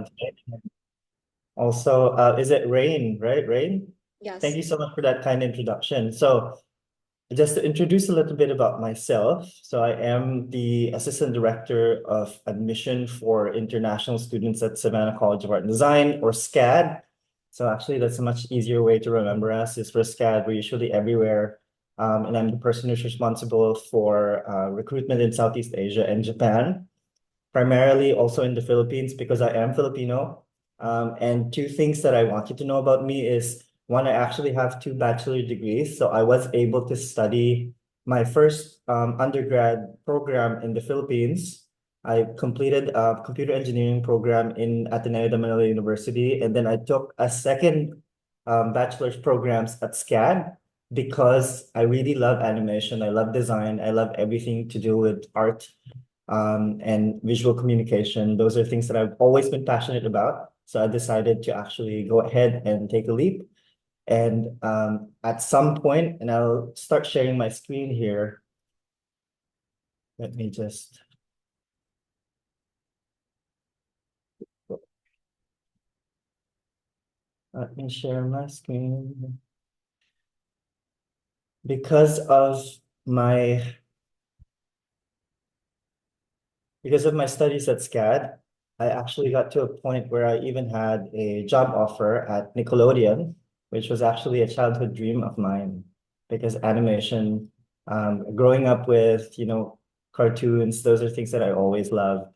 today. Also, is it Rheign, right? Rheign? Thank Yes. you so much for that kind introduction. So, just to introduce a little bit about myself. So, I am the Assistant Director of Admission for International Students at Savannah College of Art and Design, or SCAD. So, actually, that's a much easier way to remember us is for SCAD. We're usually everywhere. And I'm the person who's responsible for recruitment in Southeast Asia and Japan, primarily also in the Philippines because I am Filipino. And two things that I want you to know about me is one, I actually have two bachelor degrees. So I was able to study my first undergrad program in the Philippines. I completed a computer engineering program in Ateneo de Manila University. And then I took a second bachelor's programs at SCAD because I really love animation. I love design. I love everything to do with art and visual communication. Those are things that I've always been passionate about. So I decided to actually go ahead and take a leap. And at some point, and I'll start sharing my screen here. Let me just, let me share my screen. Because of my, because of my studies at SCAD, I actually got to a point where I even had a job offer at Nickelodeon, which was actually a childhood dream of mine because animation, growing up with, cartoons, those are things that I always loved.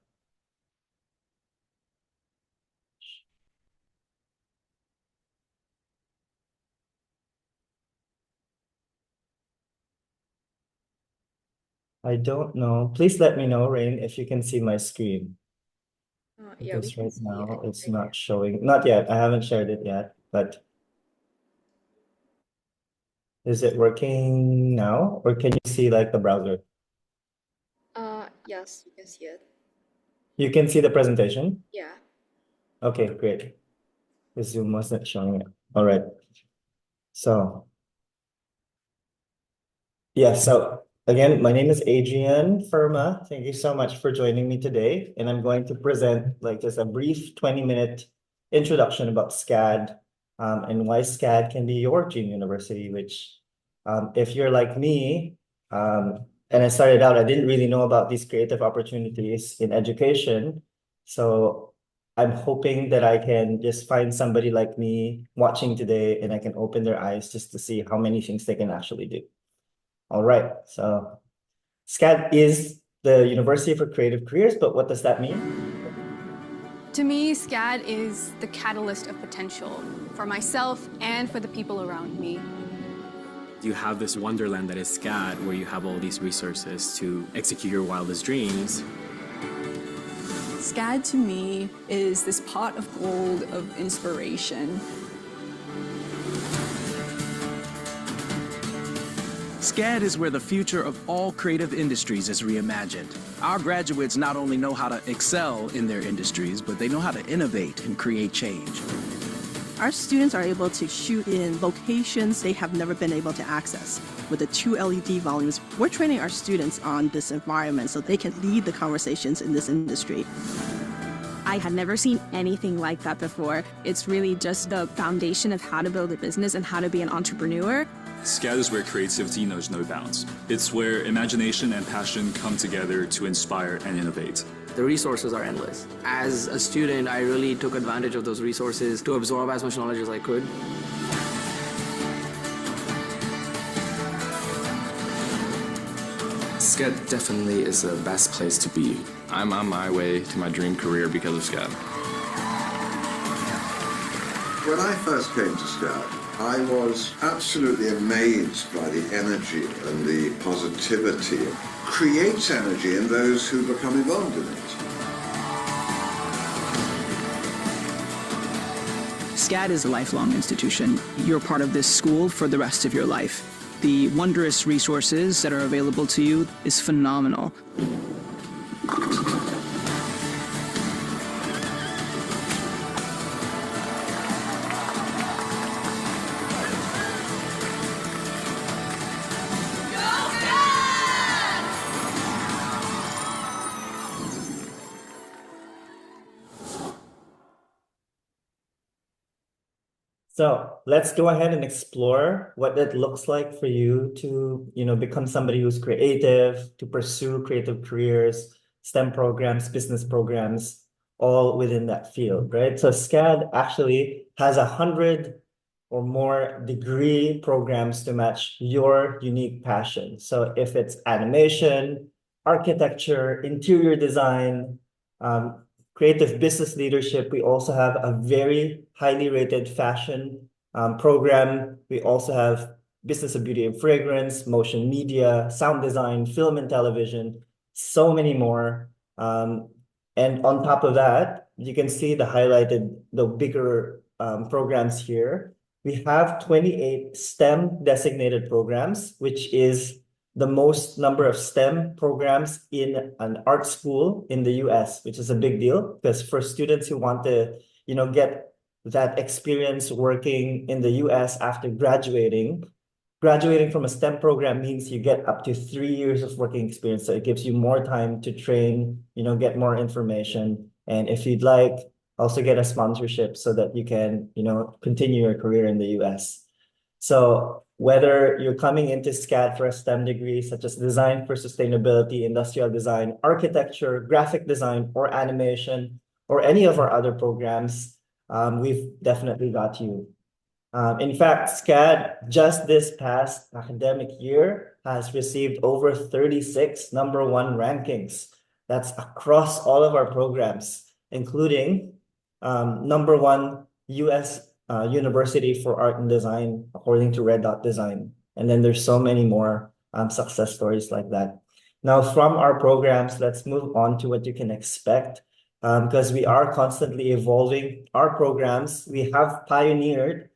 I don't know. Please let me know, Rain, if you can see my screen Yeah, we because can right see now it it's right here. not showing. Not yet. I haven't shared it yet, but is it working now? Or can you see like the browser? Yes, you can see it. You can see the presentation? Yeah. Okay, great. The Zoom wasn't showing it. All right. So, yeah, so again, my name is Adrian Firma. Thank you so much for joining me today. And I'm going to present like just a brief 20-minute introduction about SCAD and why SCAD can be your dream university, which if you're like me, and I started out, I didn't really know about these creative opportunities in education. So I'm hoping that I can just find somebody like me watching today and I can open their eyes just to see how many things they can actually do. All right, so SCAD is the University for Creative Careers, but what does that mean? To me, SCAD is the catalyst of potential for myself and for the people around me. You have this wonderland that is SCAD, where you have all these resources to execute your wildest dreams. SCAD to me is this pot of gold of inspiration. SCAD is where the future of all creative industries is reimagined. Our graduates not only know how to excel in their industries, but they know how to innovate and create change. Our students are able to shoot in locations they have never been able to access. With the 2 LED volumes, we're training our students on this environment so they can lead the conversations in this industry. I had never seen anything like that before. It's really just the foundation of how to build a business and how to be an entrepreneur. SCAD is where creativity knows no bounds. It's where imagination and passion come together to inspire and innovate. The resources are endless. As a student, I really took advantage of those resources to absorb as much knowledge as I could. SCAD definitely is the best place to be. I'm on my way to my dream career because of SCAD. When I first came to SCAD, I was absolutely amazed by the energy and the positivity. It creates energy in those who become involved in it. SCAD is a lifelong institution. You're part of this school for the rest of your life. The wondrous resources that are available to you is phenomenal. So let's go ahead and explore what it looks like for you to, become somebody who's creative, to pursue creative careers, STEM programs, business programs, all within that field, right? So SCAD actually has 100 or more degree programs to match your unique passion. So if it's animation, architecture, interior design, creative business leadership, we also have a very highly rated fashion program. We also have business of beauty and fragrance, motion media, sound design, film and television, so many more. And on top of that, you can see the bigger programs here. We have 28 STEM designated programs, which is the most number of STEM programs in an art school in the US, which is a big deal because for students who want to, get that experience working in the US after graduating from a STEM program means you get up to 3 years of working experience. So it gives you more time to train, get more information. And if you'd like, also get a sponsorship so that you can, continue your career in the US. So whether you're coming into SCAD for a STEM degree, such as design for sustainability, industrial design, architecture, graphic design, or animation, or any of our other programs, we've definitely got you. In fact, SCAD just this past academic year has received over 36 number one rankings. That's across all of our programs, including number one US University for Art and Design, according to Red Dot Design. And then there's so many more success stories like that. Now, from our programs, let's move on to what you can expect because we are constantly evolving our programs. We have pioneered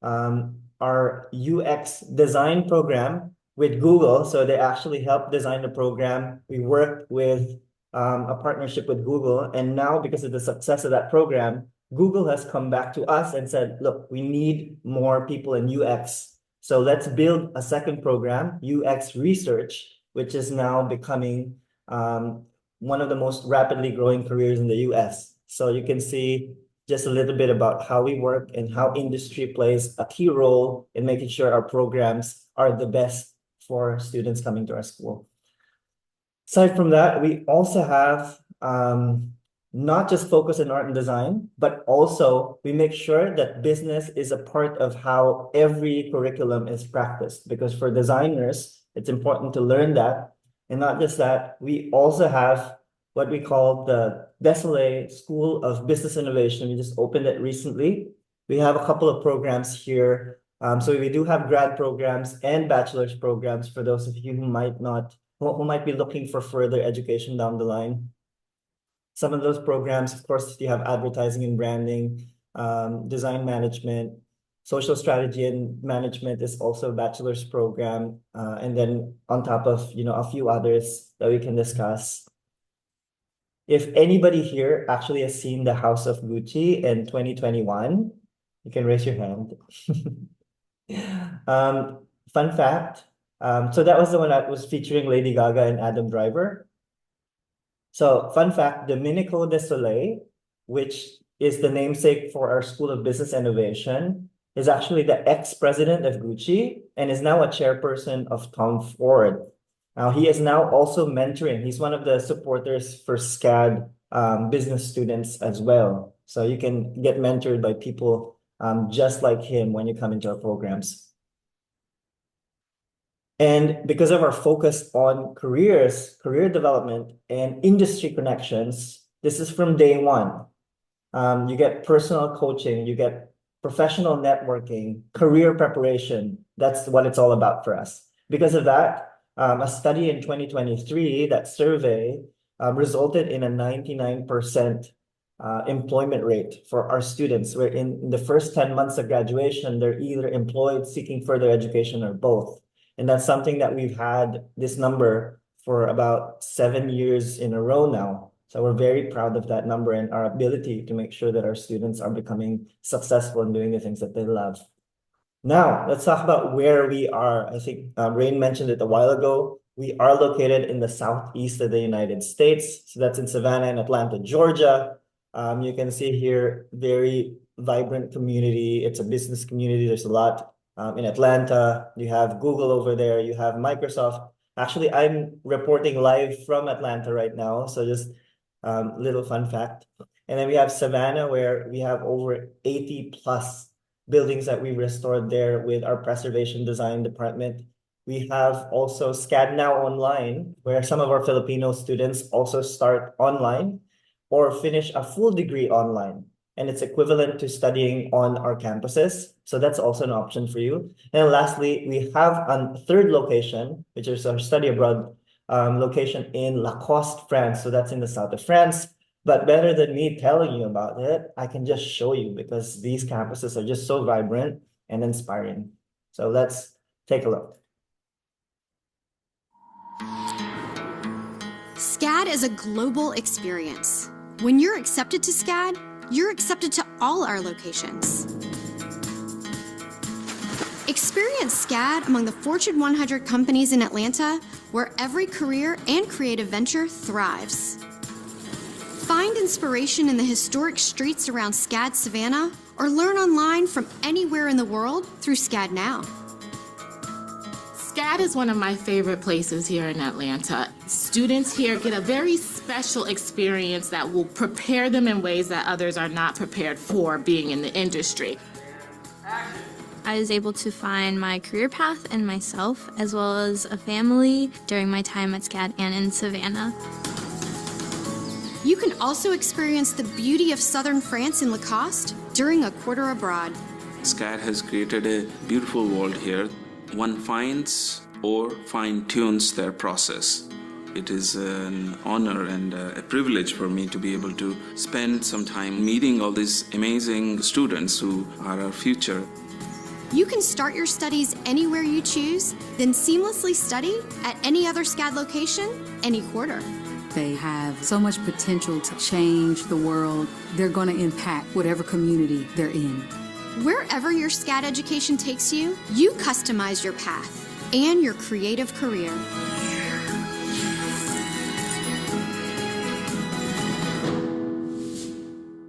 our UX design program with Google. So they actually helped design the program. We worked with a partnership with Google. And now because of the success of that program, Google has come back to us and said, look, we need more people in UX. So let's build a second program, UX research, which is now becoming one of the most rapidly growing careers in the US. So you can see just a little bit about how we work and how industry plays a key role in making sure our programs are the best for students coming to our school. Aside from that, we also have not just focus on art and design, but also we make sure that business is a part of how every curriculum is practiced. Because for designers, it's important to learn that. And not just that, we also have what we call the Desolé School of Business Innovation. We just opened it recently. We have a couple of programs here. So we do have grad programs and bachelor's programs for those of you who might be looking for further education down the line. Some of those programs, of course, you have advertising and branding, design management, social strategy and management is also a bachelor's program. And then on top of, a few others that we can discuss. If anybody here actually has seen The House of Gucci in 2021, you can raise your hand. Fun fact. So that was the one that was featuring Lady Gaga and Adam Driver. So fun fact, Domenico De Soleil, which is the namesake for our School of Business Innovation, is actually the ex-president of Gucci and is now a chairperson of Tom Ford. Now, he is now also mentoring. He's one of the supporters for SCAD business students as well. So you can get mentored by people just like him when you come into our programs. And because of our focus on careers, career development, and industry connections, this is from day one. You get personal coaching, you get professional networking, career preparation. That's what it's all about for us. Because of that, a study in 2023, that survey, resulted in a 99% employment rate for our students, where in the first 10 months of graduation, they're either employed, seeking further education, or both. And that's something that we've had this number for about 7 years in a row now. So we're very proud of that number and our ability to make sure that our students are becoming successful in doing the things that they love. Now, let's talk about where we are. I think Rheign mentioned it a while ago. We are located in the southeast of the United States. So that's in Savannah and Atlanta, Georgia. You can see here very vibrant community. It's a business community. There's a lot in Atlanta. You have Google over there. You have Microsoft. Actually, I'm reporting live from Atlanta right now. So just little fun fact. And then we have Savannah, where we have over 80 plus buildings that we restored there with our preservation design department. We have also SCAD Now Online, where some of our Filipino students also start online or finish a full degree online. And it's equivalent to studying on our campuses. So that's also an option for you. And lastly, we have a third location, which is our study abroad location in Lacoste, France. So that's in the south of France. But better than me telling you about it, I can just show you because these campuses are just so vibrant and inspiring. So let's take a look. SCAD is a global experience. When you're accepted to SCAD, you're accepted to all our locations. Experience SCAD among the Fortune 100 companies in Atlanta, where every career and creative venture thrives. Find inspiration in the historic streets around SCAD Savannah, or learn online from anywhere in the world through SCAD Now. SCAD is one of my favorite places here in Atlanta. Students here get a very special experience that will prepare them in ways that others are not prepared for being in the industry. I was able to find my career path and myself, as well as a family during my time at SCAD and in Savannah. You can also experience the beauty of southern France in Lacoste during a quarter abroad. SCAD has created a beautiful world here. One finds or fine-tunes their process. It is an honor and a privilege for me to be able to spend some time meeting all these amazing students who are our future. You can start your studies anywhere you choose, then seamlessly study at any other SCAD location, any quarter. They have so much potential to change the world. They're going to impact whatever community they're in. Wherever your SCAD education takes you, you customize your path and your creative career.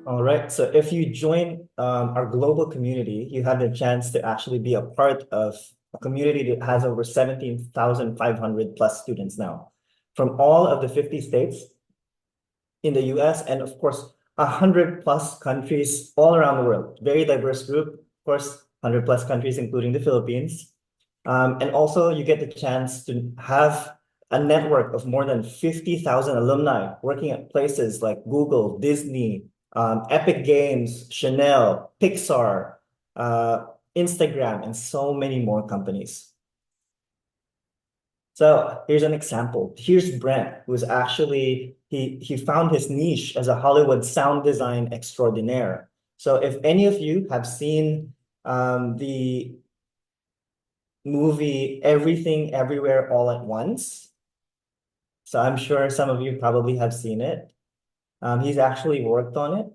All right, so if you join our global community, you have the chance to actually be a part of a community that has over 17,500 plus students now from all of the 50 states in the US, and of course, 100 plus countries all around the world. Very diverse group, of course, 100 plus countries, including the Philippines. And also you get the chance to have a network of more than 50,000 alumni working at places like Google, Disney, Epic Games, Chanel, Pixar, Instagram, and so many more companies. So here's an example. Here's Brent, who's actually, he found his niche as a Hollywood sound design extraordinaire. So if any of you have seen the movie Everything Everywhere All at Once, so I'm sure some of you probably have seen it. He's actually worked on it.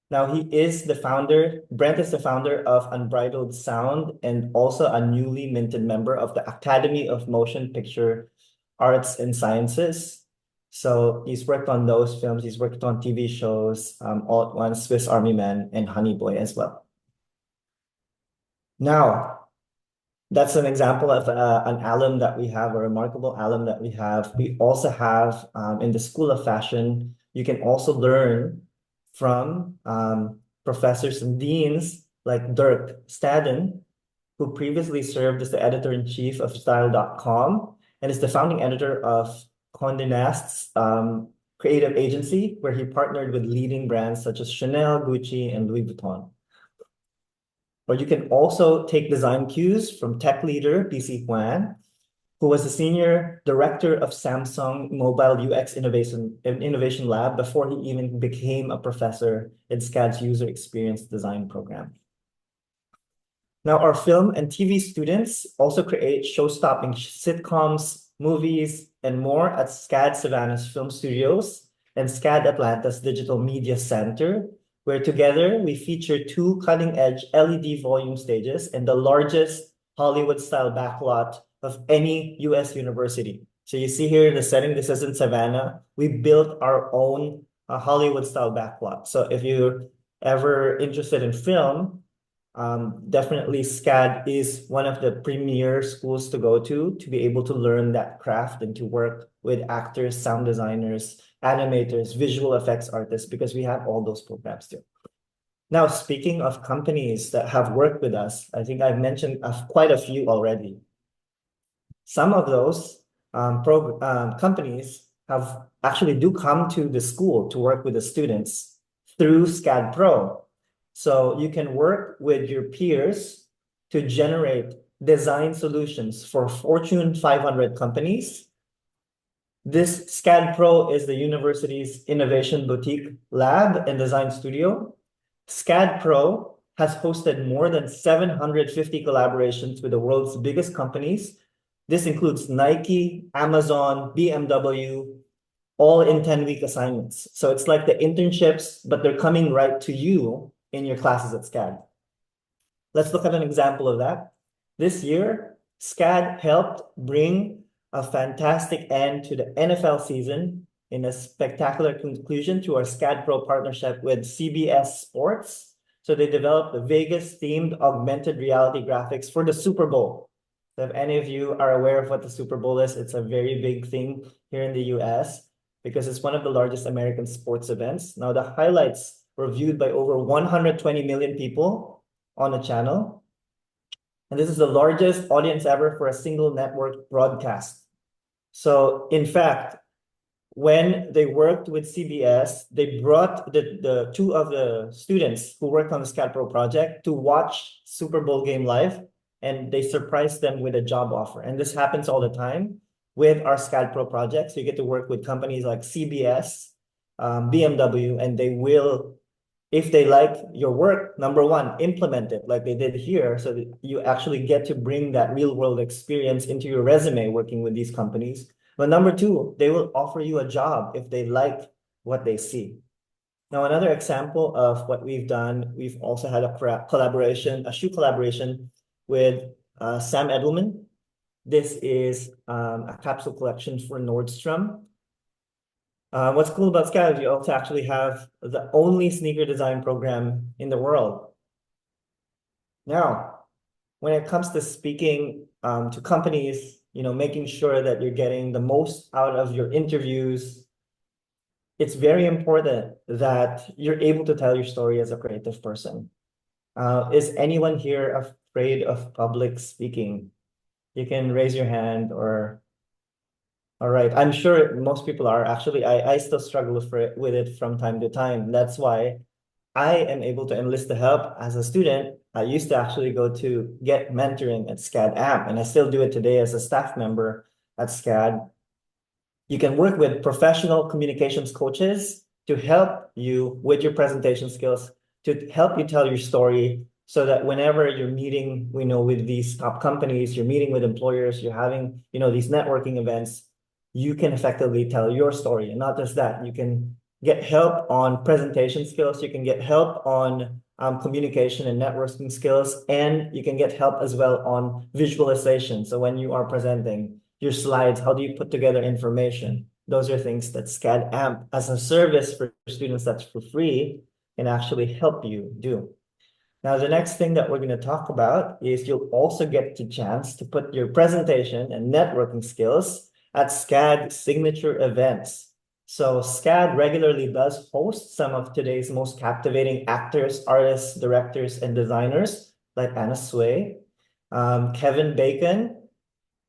Now he is the founder, Brent is the founder of Unbridled Sound and also a newly minted member of the Academy of Motion Picture Arts and Sciences. So he's worked on those films. He's worked on TV shows, All at Once, Swiss Army Man, and Honey Boy as well. Now, that's an example of an alum that we have, a remarkable alum that we have. We also have in the School of Fashion, you can also learn from professors and deans like Dirk Staden, who previously served as the editor-in-chief of Style.com and is the founding editor of Condé Nast's creative agency, where he partnered with leading brands such as Chanel, Gucci, and Louis Vuitton. Or you can also take design cues from tech leader PC Huan, who was the senior director of Samsung Mobile UX Innovation Lab before he even became a professor in SCAD's user experience design program. Now, our film and TV students also create show-stopping sitcoms, movies, and more at SCAD Savannah's film studios and SCAD Atlanta's Digital Media Center, where together we feature 2 cutting-edge LED volume stages and the largest Hollywood-style backlot of any US university. So you see here the setting, this is in Savannah. We built our own Hollywood-style backlot. So if you ever interested in film, definitely SCAD is one of the premier schools to go to be able to learn that craft and to work with actors, sound designers, animators, visual effects artists, because we have all those programs too. Now, speaking of companies that have worked with us, I think I've mentioned quite a few already. Some of those companies have actually do come to the school to work with the students through SCAD Pro. So you can work with your peers to generate design solutions for Fortune 500 companies. This SCAD Pro is the university's innovation boutique lab and design studio. SCAD Pro has hosted more than 750 collaborations with the world's biggest companies. This includes Nike, Amazon, BMW, all in 10-week assignments. So it's like the internships, but they're coming right to you in your classes at SCAD. Let's look at an example of that. This year, SCAD helped bring a fantastic end to the NFL season in a spectacular conclusion to our SCAD Pro partnership with CBS Sports. So they developed the Vegas-themed augmented reality graphics for the Super Bowl. So if any of you are aware of what the Super Bowl is, it's a very big thing here in the US because it's one of the largest American sports events. Now, the highlights were viewed by over 120 million people on the channel. And this is the largest audience ever for a single network broadcast. So in fact, when they worked with CBS, they brought the two of the students who worked on the SCAD Pro project to watch Super Bowl game live, and they surprised them with a job offer. And this happens all the time with our SCAD Pro projects. So you get to work with companies like CBS, BMW, and they will, if they like your work, number one, implement it like they did here so that you actually get to bring that real world experience into your resume working with these companies. But number two, they will offer you a job if they like what they see. Now, another example of what we've done, we've also had a collaboration, a shoe collaboration with Sam Edelman. This is a capsule collection for Nordstrom. What's cool about SCAD is you also actually have the only sneaker design program in the world. Now, when it comes to speaking to companies, making sure that you're getting the most out of your interviews, it's very important that you're able to tell your story as a creative person. Is anyone here afraid of public speaking? You can raise your hand or... All right, I'm sure most people are. Actually, I still struggle with it from time to time. That's why I am able to enlist the help as a student. I used to actually go to get mentoring at SCAD AMP, and I still do it today as a staff member at SCAD. You can work with professional communications coaches to help you with your presentation skills, to help you tell your story, so that whenever you're meeting, with these top companies, you're meeting with employers, you're having, these networking events, you can effectively tell your story. And not just that, you can get help on presentation skills, you can get help on communication and networking skills, and you can get help as well on visualization. So when you are presenting your slides, how do you put together information? Those are things that SCAD AMP as a service for students that's for free can actually help you do. Now, the next thing that we're going to talk about is you'll also get the chance to put your presentation and networking skills at SCAD signature events. So SCAD regularly does host some of today's most captivating actors, artists, directors, and designers like Anna Sui, Kevin Bacon,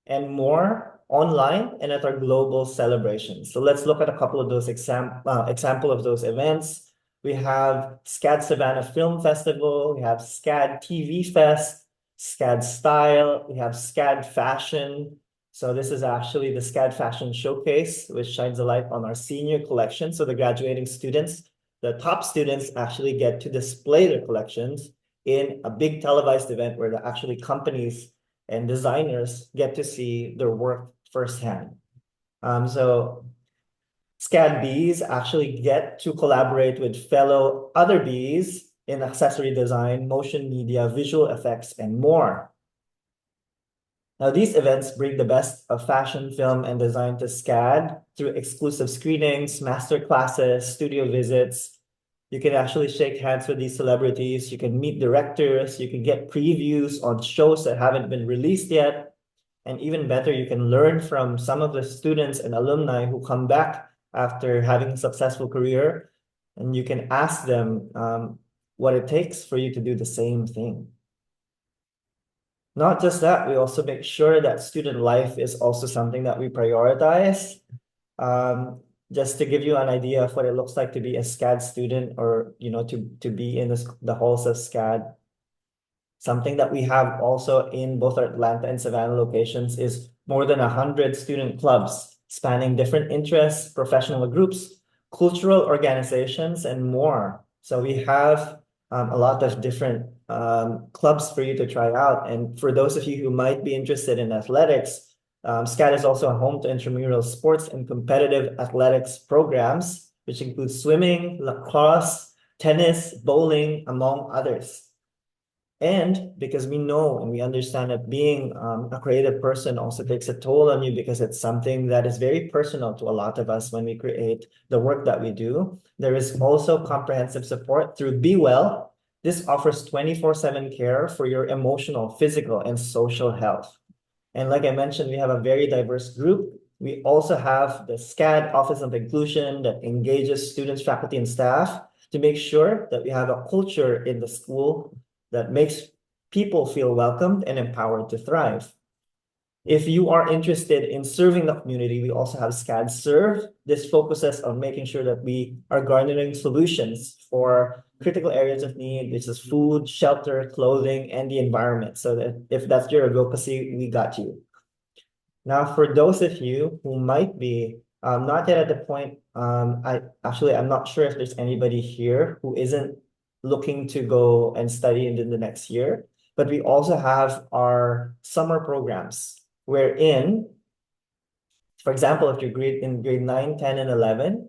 and more online and at our global celebrations. So let's look at a couple of those example of those events. We have SCAD Savannah Film Festival, we have SCAD TV Fest, SCAD Style, we have SCAD Fashion. So this is actually the SCAD Fashion Showcase, which shines a light on our senior collection. So the graduating students, the top students actually get to display their collections in a big televised event where the actually companies and designers get to see their work firsthand. So SCAD Bees actually get to collaborate with fellow other bees in accessory design, motion media, visual effects, and more. Now, these events bring the best of fashion, film, and design to SCAD through exclusive screenings, master classes, studio visits. You can actually shake hands with these celebrities. You can meet directors. You can get previews on shows that haven't been released yet. And even better, you can learn from some of the students and alumni who come back after having a successful career. And you can ask them what it takes for you to do the same thing. Not just that, we also make sure that student life is also something that we prioritize. Just to give you an idea of what it looks like to be a SCAD student, or to be in the halls of SCAD. Something that we have also in both our Atlanta and Savannah locations is more than 100 student clubs spanning different interests, professional groups, cultural organizations, and more. So we have a lot of different clubs for you to try out. And for those of you who might be interested in athletics, SCAD is also a home to intramural sports and competitive athletics programs, which include swimming, lacrosse, tennis, bowling, among others. And because we know and we understand that being a creative person also takes a toll on you, because it's something that is very personal to a lot of us when we create the work that we do, there is also comprehensive support through Be Well. This offers 24/7 care for your emotional, physical, and social health. And like I mentioned, we have a very diverse group. We also have the SCAD Office of Inclusion that engages students, faculty, and staff to make sure that we have a culture in the school that makes people feel welcomed and empowered to thrive. If you are interested in serving the community, we also have SCAD Serve. This focuses on making sure that we are garnering solutions for critical areas of need, which is food, shelter, clothing, and the environment. So that if that's your advocacy, we got you. Now, for those of you who might be not yet at the point, I'm not sure if there's anybody here who isn't looking to go and study in the next year, but we also have our summer programs wherein, for example, if you're in grade 9, 10, and 11,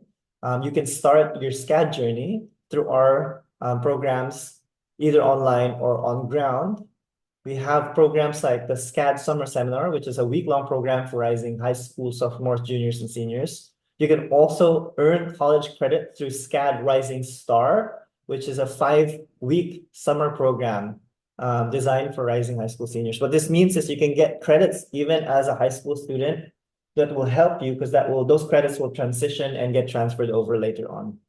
you can start your SCAD journey through our programs, either online or on ground. We have programs like the SCAD Summer Seminar, which is a week-long program for rising high school sophomores, juniors, and seniors. You can also earn college credit through SCAD Rising Star, which is a 5-week summer program designed for rising high school seniors. What this means is you can get credits even as a high school student that will help you, because those credits will transition and get transferred over later on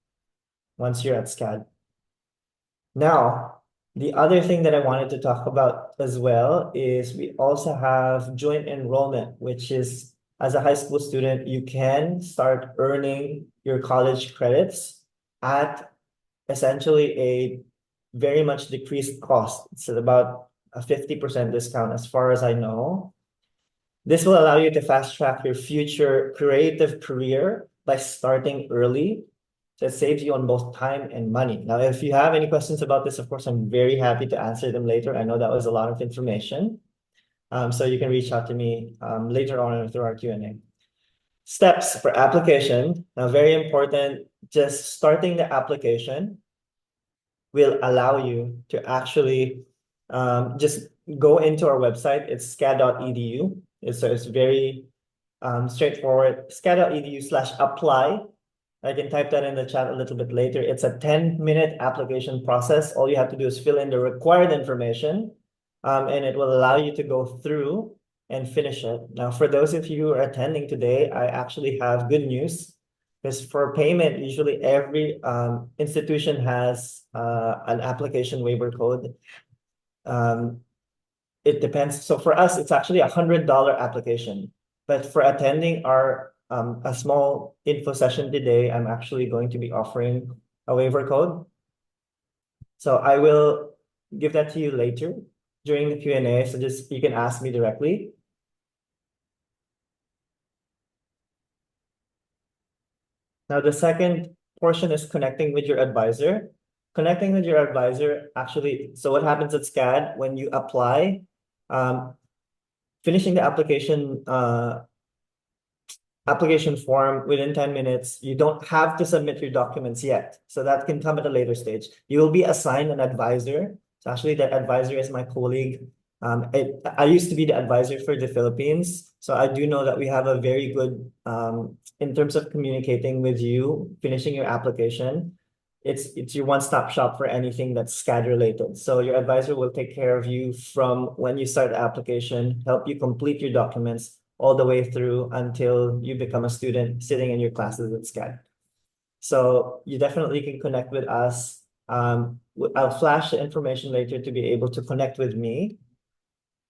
once you're at SCAD. Now, the other thing that I wanted to talk about as well is we also have joint enrollment, which is, as a high school student, you can start earning your college credits at essentially a very much decreased cost. It's at about a 50% discount as far as I know. This will allow you to fast track your future creative career by starting early. So it saves you on both time and money. Now, if you have any questions about this, of course, I'm very happy to answer them later. I know that was a lot of information. So you can reach out to me later on through our Q&A. Steps for application. Now, very important, just starting the application will allow you to actually just go into our website. It's scad.edu. It's very straightforward. scad.edu/apply. I can type that in the chat a little bit later. It's a 10-minute application process. All you have to do is fill in the required information, and it will allow you to go through and finish it. Now, for those of you who are attending today, I actually have good news, because for payment, usually every institution has an application waiver code. It depends. So for us, it's actually $100 application. But for attending our a small info session today, I'm actually going to be offering a waiver code. So I will give that to you later during the Q&A. So just you can ask me directly. Now, the second portion is connecting with your advisor. Connecting with your advisor, actually, so what happens at SCAD when you apply, finishing the application form within 10 minutes, you don't have to submit your documents yet. So that can come at a later stage. You will be assigned an advisor. So actually that advisor is my colleague. I used to be the advisor for the Philippines. So I do know that we have a very good, in terms of communicating with you, finishing your application. it's your one-stop shop for anything that's SCAD related. So your advisor will take care of you from when you start the application, help you complete your documents all the way through until you become a student sitting in your classes at SCAD. So you definitely can connect with us. I'll flash the information later to be able to connect with me.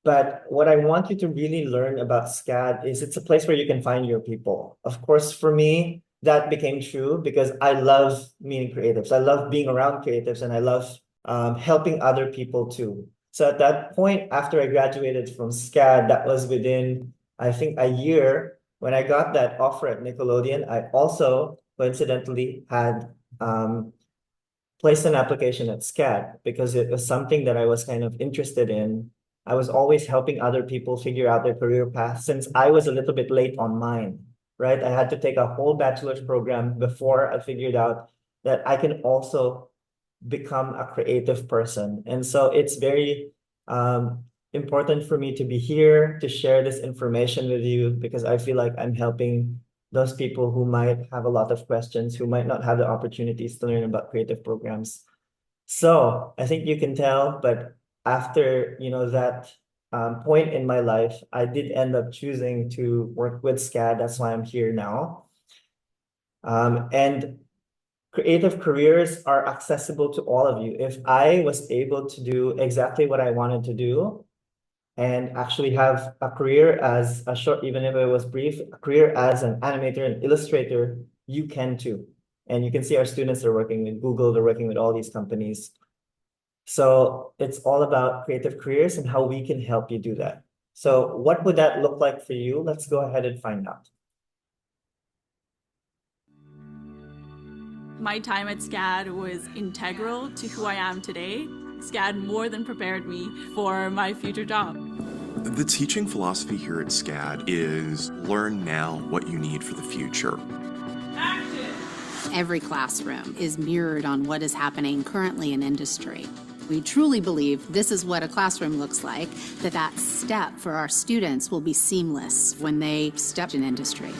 But what I want you to really learn about SCAD is it's a place where you can find your people. Of course, for me, that became true because I love meeting creatives. I love being around creatives and I love helping other people too. So at that point, after I graduated from SCAD, that was within, I think, a year. When I got that offer at Nickelodeon, I also coincidentally had placed an application at SCAD because it was something that I was kind of interested in. I was always helping other people figure out their career path since I was a little bit late on mine, right? I had to take a whole bachelor's program before I figured out that I can also become a creative person. And so it's very important for me to be here to share this information with you because I feel like I'm helping those people who might have a lot of questions, who might not have the opportunities to learn about creative programs. So I think you can tell, but after, that point in my life, I did end up choosing to work with SCAD. That's why I'm here now. And creative careers are accessible to all of you. If I was able to do exactly what I wanted to do and actually have a career as a short, even if it was brief, a career as an animator and illustrator, you can too. And you can see our students are working with Google, they're working with all these companies. So it's all about creative careers and how we can help you do that. So what would that look like for you? Let's go ahead and find out. My time at SCAD was integral to who I am today. SCAD more than prepared me for my future job. The teaching philosophy here at SCAD is learn now what you need for the future. Every classroom is mirrored on what is happening currently in industry. We truly believe this is what a classroom looks like, that step for our students will be seamless when they step in industry.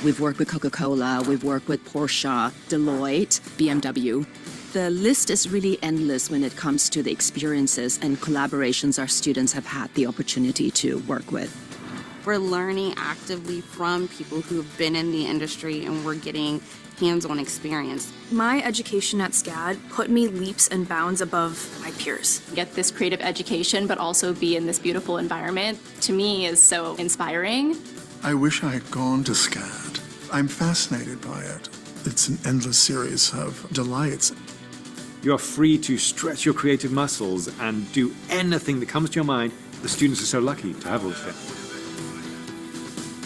We've worked with Coca-Cola, we've worked with Porsche, Deloitte, BMW. The list is really endless when it comes to the experiences and collaborations our students have had the opportunity to work with. We're learning actively from people who've been in the industry and we're getting hands-on experience. My education at SCAD put me leaps and bounds above my peers. Get this creative education, but also be in this beautiful environment, to me is so inspiring. I wish I had gone to SCAD. I'm fascinated by it. It's an endless series of delights. You're free to stretch your creative muscles and do anything that comes to your mind. The students are so lucky to have all of it.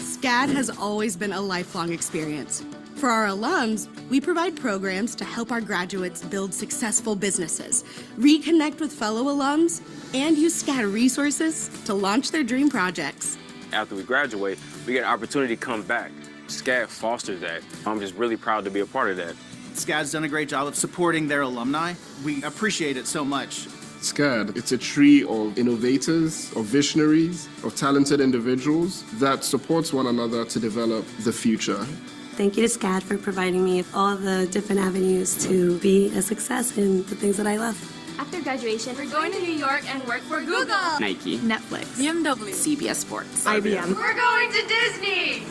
SCAD has always been a lifelong experience. For our alums, we provide programs to help our graduates build successful businesses, reconnect with fellow alums, and use SCAD resources to launch their dream projects. After we graduate, we get an opportunity to come back. SCAD fosters that. I'm just really proud to be a part of that. SCAD's done a great job of supporting their alumni. We appreciate it so much. SCAD, it's a tree of innovators, of visionaries, of talented individuals that supports one another to develop the future. Thank you to SCAD for providing me with all the different avenues to be a success in the things that I love. After graduation, we're going to New York and work for Google, Nike, Netflix, BMW, CBS Sports, IBM. We're going to Disney!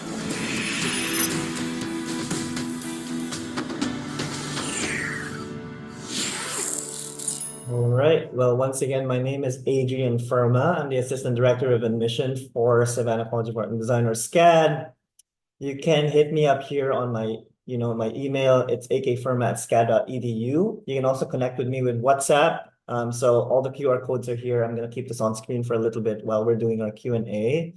All right. Well, once again, my name is Adrian Firma. I'm the Assistant Director of Admission for Savannah College of Art and Design, or SCAD. You can hit me up here on my, my email. It's akfirma@scad.edu. You can also connect with me with WhatsApp. So all the QR codes are here. I'm going to keep this on screen for a little bit while we're doing our Q&A.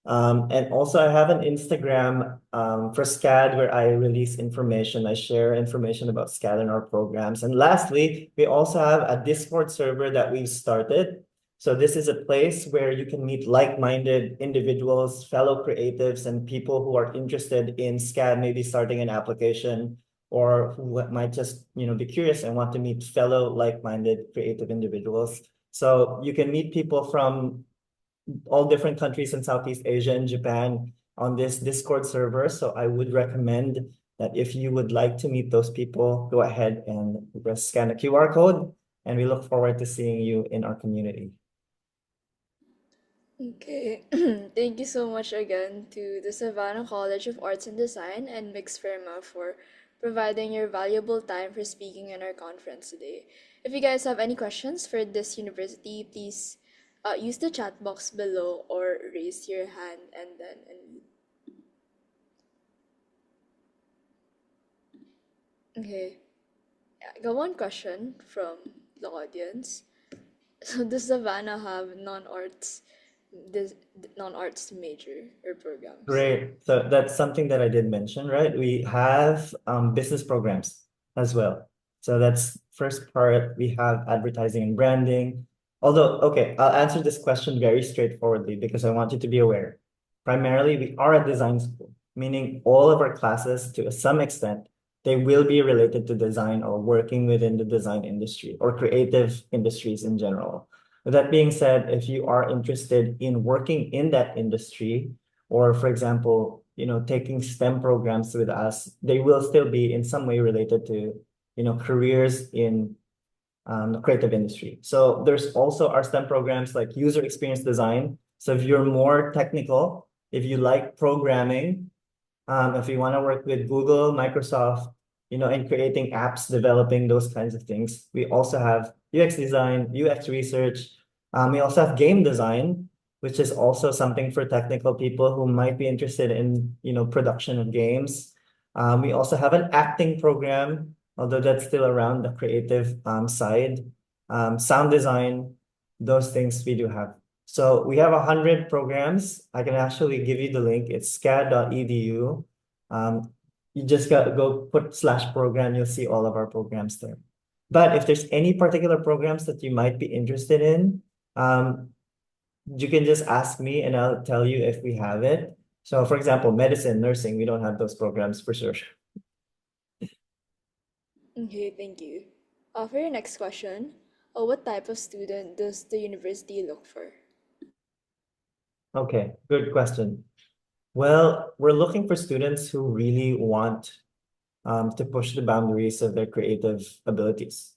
And also I have an Instagram for SCAD where I release information. I share information about SCAD and our programs. And lastly, we also have a Discord server that we've started. So this is a place where you can meet like-minded individuals, fellow creatives, and people who are interested in SCAD, maybe starting an application, or who might just be curious and want to meet fellow like-minded creative individuals. So you can meet people from all different countries in Southeast Asia and Japan on this Discord server. So I would recommend that if you would like to meet those people, go ahead and just scan the QR code, and we look forward to seeing you in our community. Okay, thank you so much again to the Savannah College of Arts and Design and Mix Firma for providing your valuable time for speaking in our conference today. If you guys have any questions for this university, please use the chat box below or raise your hand and then unmute. Okay, I got one question from the audience. So does Savannah have this non-arts major or programs? Great. So that's something that I did mention, right? We have business programs as well. So that's first part. We have advertising and branding. Although, okay, I'll answer this question very straightforwardly because I want you to be aware. Primarily, we are a design school, meaning all of our classes, to some extent, they will be related to design or working within the design industry or creative industries in general. With that being said, if you are interested in working in that industry, or for example, taking STEM programs with us, they will still be in some way related to, careers in the creative industry. So there's also our STEM programs like user experience design. So if you're more technical, if you like programming, if you want to work with Google, Microsoft, in creating apps, developing those kinds of things, we also have UX design, UX research. We also have game design, which is also something for technical people who might be interested in, production of games. We also have an acting program, although that's still around the creative side. Sound design, those things we do have. So we have 100 programs. I can actually give you the link. It's scad.edu. You just go put /program. You'll see all of our programs there. But if there's any particular programs that you might be interested in, you can just ask me and I'll tell you if we have it. So for example, medicine, nursing, we don't have those programs for sure. Okay, thank you. For your next question, what type of student does the university look for? Okay, good question. Well, we're looking for students who really want to push the boundaries of their creative abilities.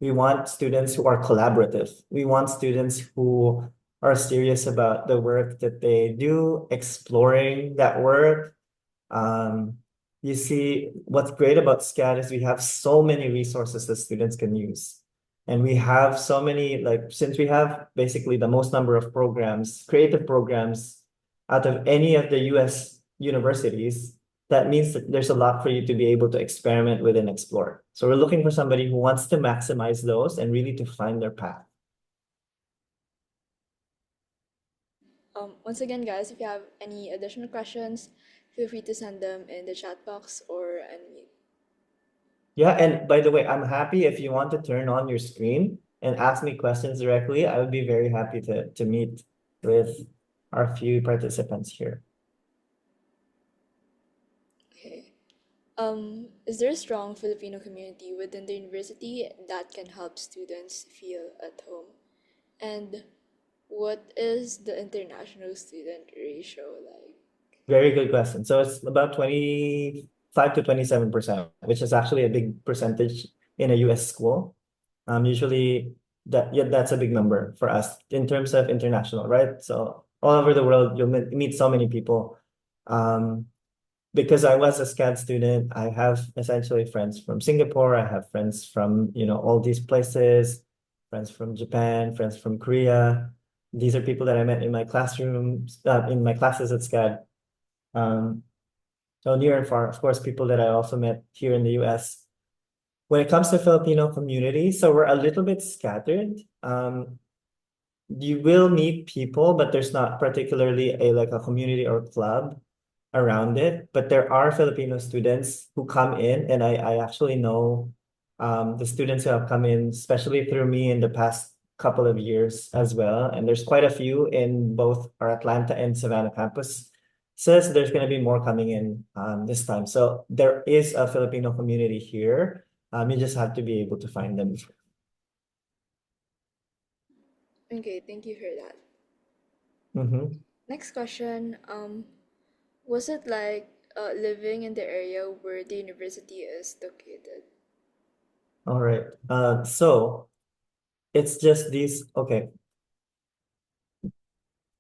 We want students who are collaborative. We want students who are serious about the work that they do, exploring that work. You see, what's great about SCAD is we have so many resources that students can use. And we have so many, since we have basically the most number of programs, creative programs out of any of the US universities, that means that there's a lot for you to be able to experiment with and explore. So we're looking for somebody who wants to maximize those and really to find their path. Once again, guys, if you have any additional questions, feel free to send them in the chat box or unmute. Yeah, and by the way, I'm happy if you want to turn on your screen and ask me questions directly. I would be very happy to meet with our few participants here. Okay. Is there a strong Filipino community within the university that can help students feel at home? And what is the international student ratio like? Very good question. So it's about 25 to 27%, which is actually a big percentage in a US school. Usually that's a big number for us in terms of international, right? So all over the world, you'll meet so many people. Because I was a SCAD student, I have essentially friends from Singapore. I have friends from, all these places, friends from Japan, friends from Korea. These are people that I met in my classrooms, in my classes at SCAD. So near and far, of course, people that I also met here in the US. When it comes to Filipino community, so we're a little bit scattered. You will meet people, but there's not particularly a community or club around it. But there are Filipino students who come in, and I actually know the students who have come in, especially through me in the past couple of years as well. And there's quite a few in both our Atlanta and Savannah campus. Says there's going to be more coming in this time. So there is a Filipino community here. You just have to be able to find them. Okay, thank you for that. Mm-hmm. Next question. Was it like living in the area where the university is located? All right. So it's just these, okay.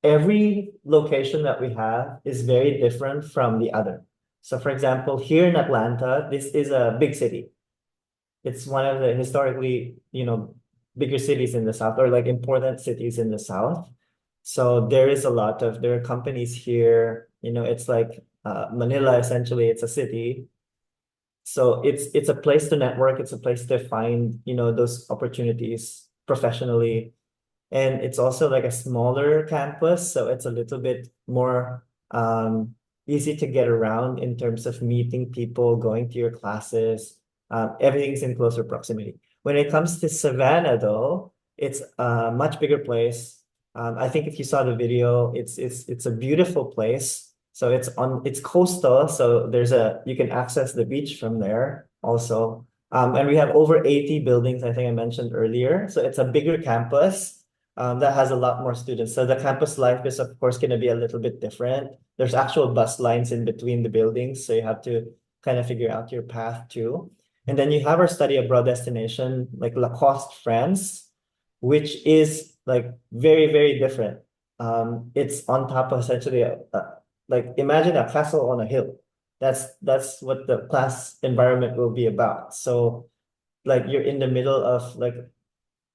Every location that we have is very different from the other. So for example, here in Atlanta, this is a big city. It's one of the historically, bigger cities in the South, or like important cities in the South. So there are companies here, it's like Manila, essentially, it's a city. So it's a place to network, it's a place to find, those opportunities professionally. And it's also like a smaller campus, so it's a little bit more easy to get around in terms of meeting people, going to your classes. Everything's in closer proximity. When it comes to Savannah, though, it's a much bigger place. I think if you saw the video, it's a beautiful place. So it's coastal, so you can access the beach from there also. And we have over 80 buildings, I think I mentioned earlier. So it's a bigger campus that has a lot more students. So the campus life is, of course, going to be a little bit different. There's actual bus lines in between the buildings, so you have to kind of figure out your path too. And then you have our study abroad destination, like Lacoste, France, which is like very, very different. It's on top of essentially like imagine a castle on a hill. That's what the class environment will be about. So like you're in the middle of like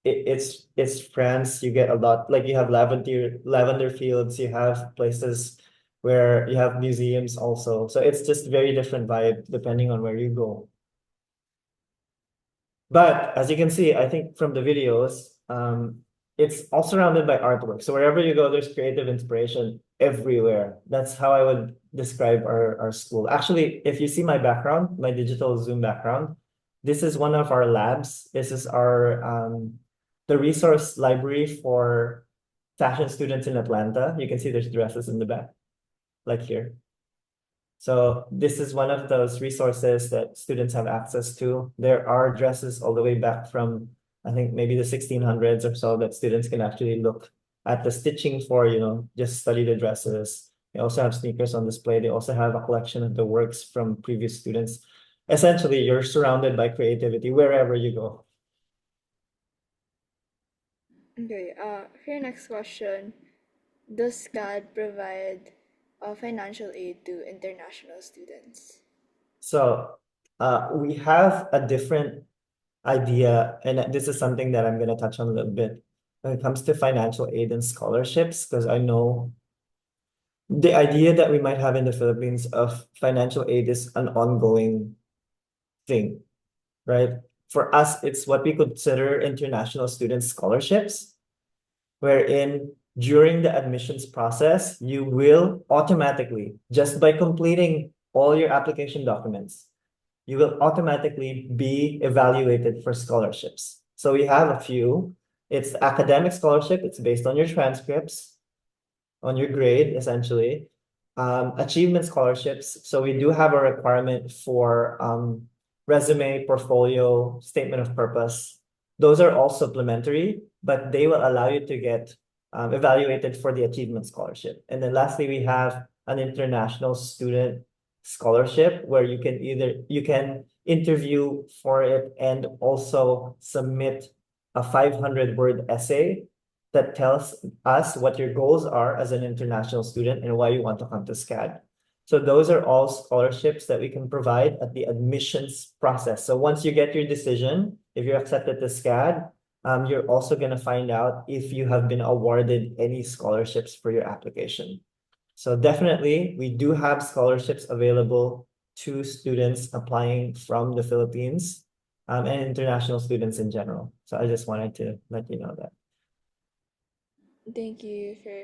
it's France. You get a lot, like you have lavender fields, you have places where you have museums also. So it's just very different vibe depending on where you go. But as you can see, I think from the videos, it's all surrounded by artwork. So wherever you go, there's creative inspiration everywhere. That's how I would describe our school. Actually, if you see my background, my digital Zoom background, this is one of our labs. This is the resource library for fashion students in Atlanta. You can see there's dresses in the back, like here. So this is one of those resources that students have access to. There are dresses all the way back from, I think, maybe the 1600s or so that students can actually look at the stitching for, just study the dresses. They also have sneakers on display. They also have a collection of the works from previous students. Essentially, you're surrounded by creativity wherever you go. Okay, for your next question, does SCAD provide financial aid to international students? So we have a different idea, and this is something that I'm going to touch on a little bit when it comes to financial aid and scholarships, because I know the idea that we might have in the Philippines of financial aid is an ongoing thing, right? For us, it's what we consider international student scholarships, wherein during the admissions process, you will automatically, just by completing all your application documents, you will automatically be evaluated for scholarships. So we have a few. It's academic scholarship. It's based on your transcripts, on your grade, essentially. Achievement scholarships. So we do have a requirement for resume, portfolio, statement of purpose. Those are all supplementary, but they will allow you to get evaluated for the achievement scholarship. And then lastly, we have an international student scholarship where you can interview for it and also submit a 500-word essay that tells us what your goals are as an international student and why you want to come to SCAD. So those are all scholarships that we can provide at the admissions process. So once you get your decision, if you're accepted to SCAD, you're also going to find out if you have been awarded any scholarships for your application. So definitely, we do have scholarships available to students applying from the Philippines and international students in general. So I just wanted to let you know that. Thank you for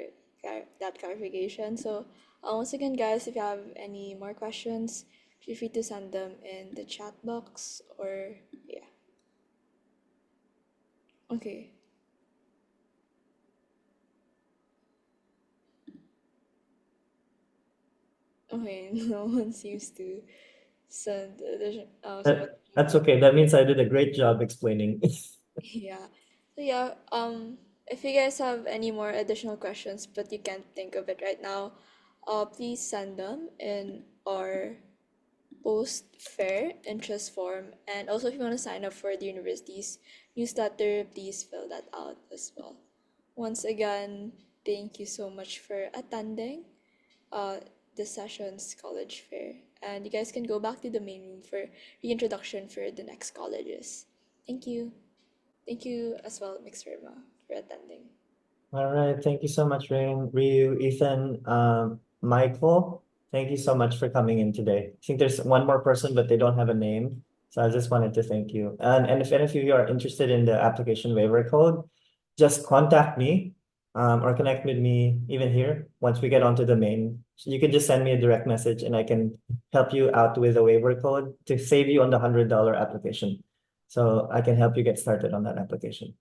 that clarification. So, once again, guys, if you have any more questions, feel free to send them in the chat box or, yeah. Okay. Okay, no one seems to send That's okay. That means I did a great job explaining. Yeah. So if you guys have any more additional questions but you can't think of it right now, please send them in our post-fair interest form. And also, if you want to sign up for the university's newsletter, please fill that out as well. Once again, thank you so much for attending this session's college fair. And you guys can go back to the main room for reintroduction for the next colleges. Thank you. Thank you as well, Mix Firma, for attending. All right. Thank you so much, Rhein, Ryu, Ethan, Michael. Thank you so much for coming in today. I think there's one more person, but they don't have a name. So I just wanted to thank you. And if any of you are interested in the application waiver code, just contact me or connect with me even here once we get onto the main. So you can just send me a direct message and I can help you out with a waiver code to save you on the $100 application. So I can help you get started on that application.